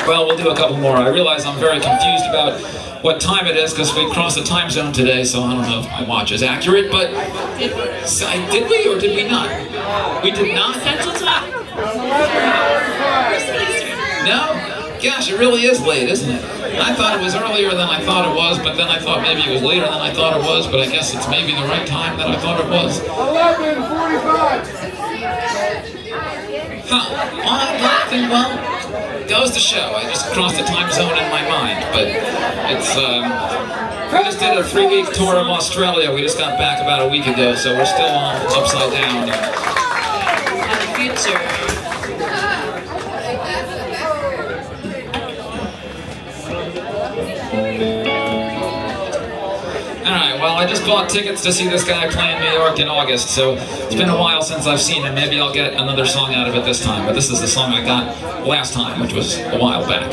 Well, we'll do a couple more. I realize I'm very confused about what time it is because we crossed the time zone today, so I don't know if my watch is accurate, but did we or did we not? We did not? Central Time. No? Gosh, it really is late, isn't it? I thought it was earlier than I thought it was, but then I thought maybe it was later than I thought it was, but I guess it's maybe the right time that I thought it was. 11:45. Well, goes to show. I just crossed the time zone in my mind, but it's, we just did a 3-week tour of Australia. We just got back about a week ago, so we're still all upside down. Future. Alright, well, I just bought tickets to see this guy play in New York in August, so it's been a while since I've seen him. Maybe I'll get another song out of it this time, but this is the song I got last time, which was a while back.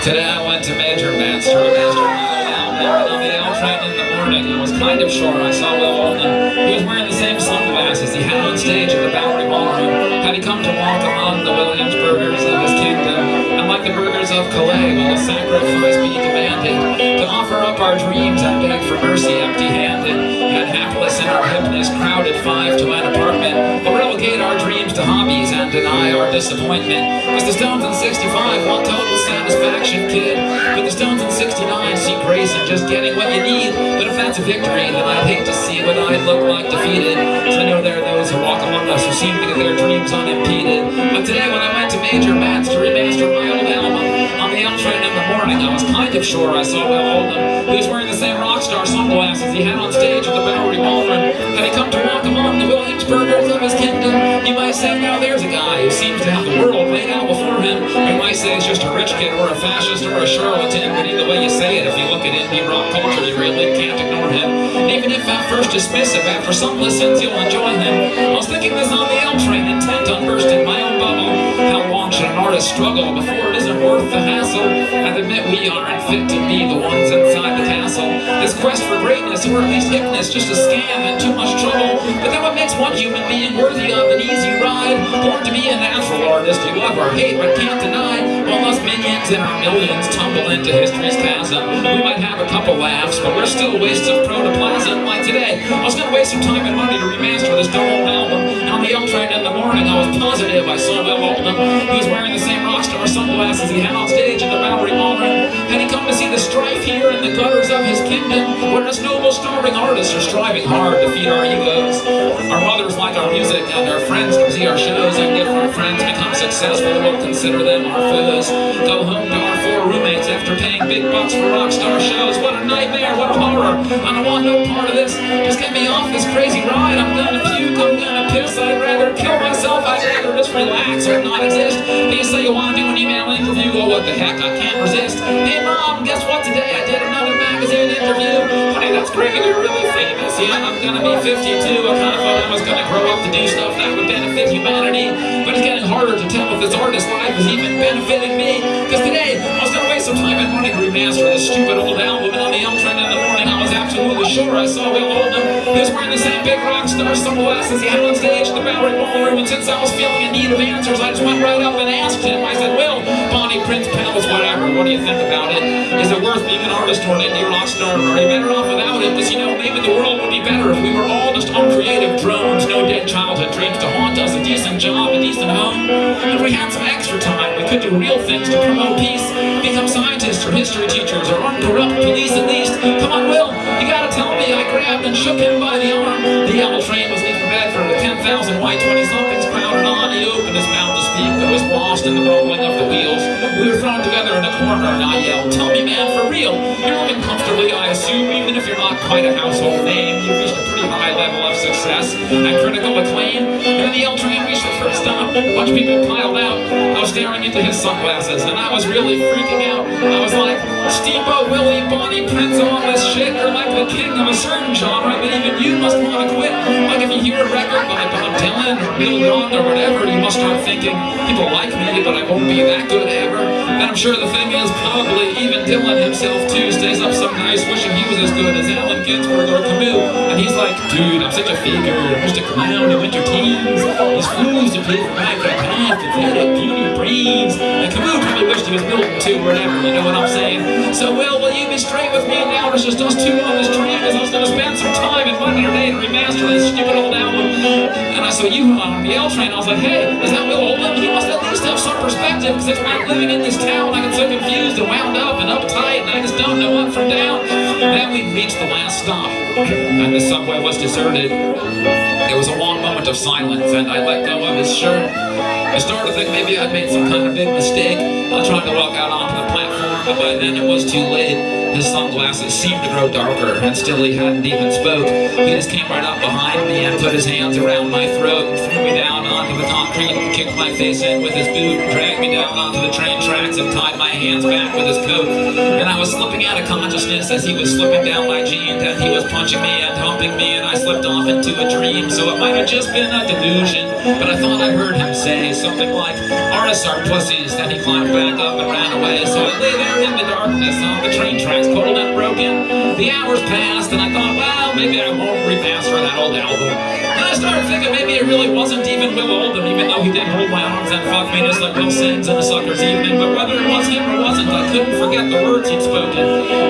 Today I went to Major Matt's to remaster my old album, and on the L train in the morning, I was kind of sure I saw Will Oldham. He was wearing the same sunglasses he had on stage at the Bowery Ballroom. Had he come to walk among the Williamsburgers of his kingdom, and like the burghers of Calais, will a sacrifice be demanded, to offer up our dreams and beg for mercy empty-handed, and hapless in our hipness crowded 5 to an apartment, will relegate our dreams to hobbies and deny our disappointment. Cause the Stones in 65 want total satisfaction, kid, but the Stones in 69 see grace in just getting what you need. But if that's a victory, then I'd hate to see what I'd look like defeated. So I know there are those who walk among us who seem to get their dreams unimpeded. But today when I went to Major Matt's to remaster my old album, on the L train in the morning, I was kind of sure I saw Will Oldham. He was wearing the same rock star sunglasses he had on stage at the Bowery Ballroom. Had he come to walk among the Williamsburgers of his kingdom, you might say, now there's a guy who seems to have the world laid out before him. You might say he's just a rich kid or a fascist or a charlatan, but either way you say it, if you look at indie rock culture, you really can't ignore him. And even if at first dismissive, after some listens you'll enjoy him. I was thinking this on the L train, intent on bursting my own bubble. How long should an artist struggle before it isn't worth the hassle? And admit we aren't fit to be the ones inside the castle. This quest for greatness, or at least hipness, just a scam and too much trouble. But then what makes one human being worthy of an easy ride? Born to be a natural artist you love or hate but can't deny. While us minions in our millions tumble into history's chasm, we might have a couple laughs, but we're still wastes of protoplasm. Like today, I was gonna waste some time and money to remaster this dumb old album. And on the L train in the morning, I was positive I saw Will Oldham. He was wearing the same rock star sunglasses he had on stage at the Bowery Ballroom. Had he come to see the strife here in the gutters of his kingdom, where us noble starving artists are striving hard to feed our egos? Our mothers like our music and our friends come see our shows, and if our friends become successful, we'll consider them our foes. Go home to our 4 roommates after paying big bucks for rock star shows. What a nightmare, what a horror. I don't want no part of this. Just get me off this crazy ride. I'm gonna puke, I'm gonna piss. I'd rather kill myself. I'd rather just relax or not exist. You say you want to do an email interview, oh what the heck, I can't resist. Hey mom, guess what, today I did another magazine interview. Honey, that's great, you're really famous. Yeah, I'm gonna be 52. I kinda thought I was gonna grow up to do stuff that would benefit humanity, but it's getting harder to tell if this artist's life is even benefiting me. Cause today, I was gonna waste some time and money to remaster this stupid old album, and on the L train in the morning, I was absolutely sure I saw Will Oldham. He was wearing the same big rock star sunglasses he had on stage at the Bowery Ballroom, and since I was feeling in need of answers, I just went right up and asked him. I said, Will, Bonnie, Prince, Pals, whatever, what do you think about it? Is it worth being an artist or an indie rock star, or are you better off without it? Because, you know, maybe the world would be better if we were all just uncreative drones, no dead childhood dreams to haunt us, a decent job, a decent home. If we had some extra time, we could do real things to promote peace, become scientists or history teachers or uncorrupt police at least. Come on, Will, you gotta tell me. I grabbed and shook him by the arm. The L train was leaving Bedford with 10,000 white 20-somethings crowded on. He opened his mouth to speak, but was lost in the rolling of the wheels. We were thrown together in a corner, and I yelled, tell me, man, for real, you're living comfortably, I assume, even if you're not quite a household name. You reached a pretty high level of success and critical acclaim. And then the L train reached the first stop. A bunch of people piled out. I was staring into his sunglasses, and I was really freaking out. I was like, Steamboat Willie, Bonnie, Prince, all this shit, you're like the king of a certain genre, but even you must want to quit. Like if you hear a record by Bob Dylan or Bill Young or whatever, you must start thinking, people like me, but I won't be that good ever. And I'm sure the thing is, probably even Dylan himself too stays up some nights wishing he was as good as Allen Ginsberg or Camus. And he's like, dude, I'm such a faker, I'm just a clown who entertains. These fools to pay for my path, pathetic beauty, dreams. And Camus probably wished he was Milton too, or whatever, you know what I'm saying? So, Will you be straight with me now? It's just us two on this train, as I was gonna spend some time in Monday or day to remaster this stupid old album. And I saw you on the L train, I was like, hey, is that Will Oldham? He must at least have some perspective, because it's like living in this town, I get so confused and wound up and uptight, and I just don't know up from down. Then we reached the last stop, and the subway was deserted. There was a long moment of silence, and I let go of his shirt. I started to think maybe I'd made some kind of big mistake. I tried to walk out onto the platform, but by then it was too late. His sunglasses seemed to grow darker, and still he hadn't even spoke. He just came right up behind me and put his hands around my throat and threw me down onto the concrete and kicked my face in with his boot, dragged me down onto the train tracks and tied my hands back with his coat. And I was slipping out of consciousness as he was slipping down my jeans, and he was punching me and humping me, and I slipped off into a dream. So it might have just been a delusion, but I thought I heard him say something like, artists are pussies. Then he climbed back up and ran away. So I lay there in the darkness on the train tracks, cold and broken. The hours passed, and I thought, well, maybe I won't remaster that old album. And I started thinking maybe it really wasn't even Will Oldham, even though he did hold my arms and fuck me just like Will sings in A Sucker's Evening. But whether it was him or wasn't, I couldn't forget the words he'd spoken.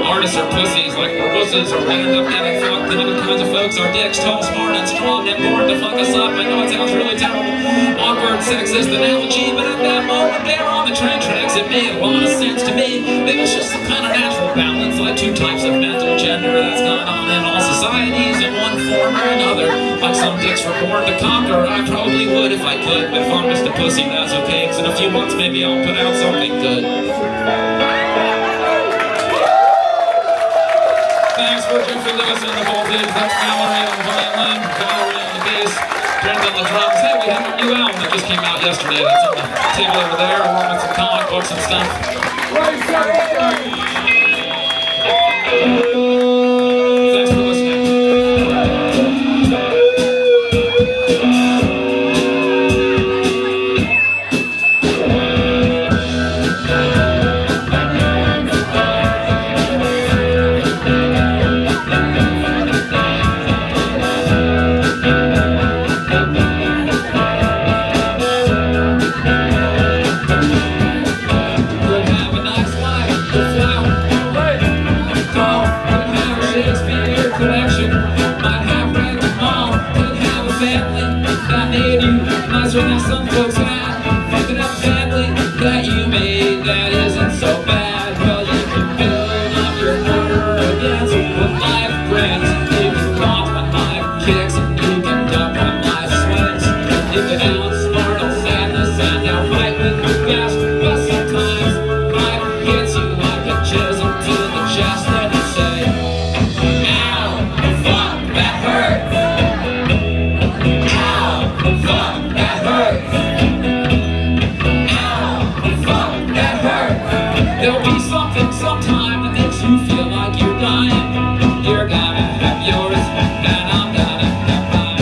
Artists are pussies, like we're wusses, or we end up getting fucked. And other kinds of folks are dicks, tall, smart, and strong, and born to fuck us up. I know it sounds really terrible, awkward, sexist analogy, but at that moment there on the train tracks, it made a lot of sense to me. It was just some kind of natural balance, like two types of mental gender that's gone on in all societies in one form or another. Like some dicks were born to conquer, I probably would if I could, but if I'm just a pussy, that's okay, because in a few months maybe I'll put out something good. Thanks for Jeffrey Lewis on the voltage, that's Mallory on the violin, Valerie on the bass, Brent on the drums. Hey, we have a new album that just came out yesterday. That's on the table over there, along with some comic books and stuff. Thanks for listening. Nicer than some folks had. Fucking up family that you made that isn't so bad. Well, you can build up your border against what life brings. You can block when life kicks, and you can duck when life swings. You can outsmart all sadness and outfight with your best. But sometimes life hits you like a chisel to the chest, and you say, ow, fuck, that hurt. Ow, fuck. There'll be something sometime that makes you feel like you're dying. You're gonna have yours, and I'm gonna have mine.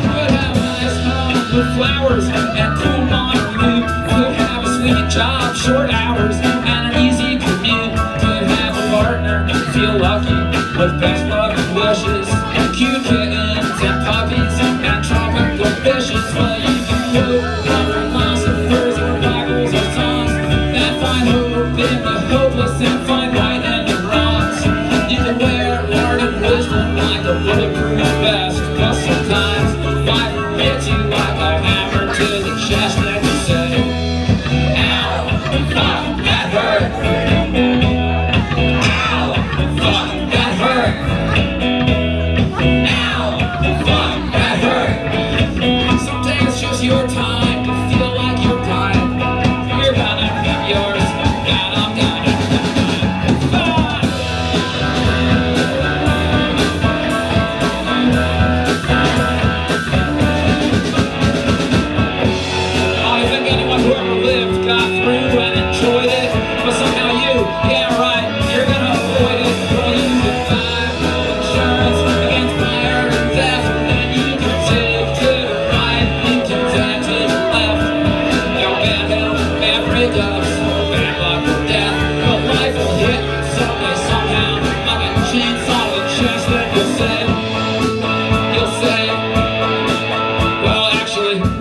Could have a nice home with flowers and cool modern mood. Could have a sweet job, short hours, and an easy commute. Could have a partner, feel lucky, with best love and wishes, cute kittens and puppies and tropical fishes. Well, you can quote philosophers or Bibles or songs that find hope in the hopeless and find light in the wrongs. You can wear art and wisdom like a bulletproof vest, but sometimes life hits you like a hammer to the chest, and you say, ow, fuck, that hurt. Ow, fuck, that hurt. Ow, fuck, that hurt. Someday it's just your time to feel like you're dying. You're gonna have yours, and I'm gonna have mine. I think anyone who ever lived got through and enjoyed it, but somehow you, yeah right, you're gonna avoid it. Well, you can buy insurance against fire and death, and you can take to the right, you can tax it naturally.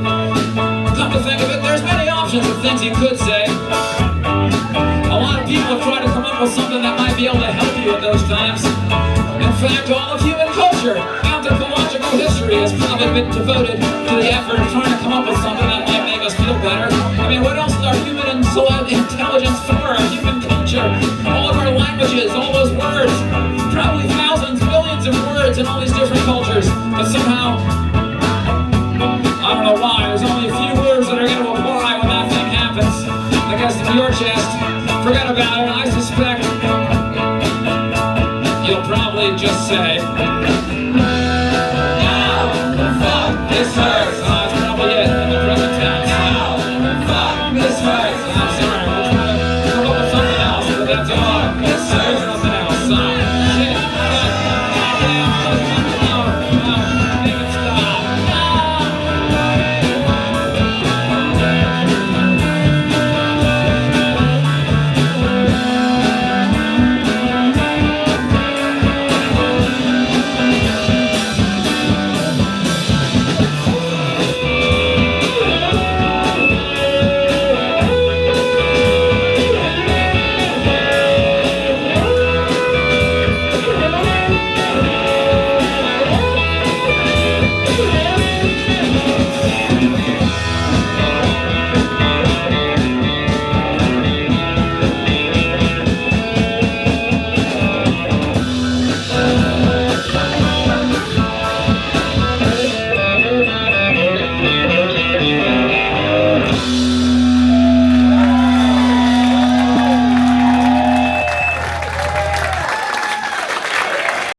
Come to think of it, there's many options of things you could say. A lot of people have tried to come up with something that might be able to help you at those times. In fact, all of human culture, anthropological history, has probably been devoted to the effort of trying to come up with something that might make us feel better. I mean, what else is our human intelligence for? Our human culture, all of our languages, all those words, probably thousands, millions of words in all these different cultures, but somehow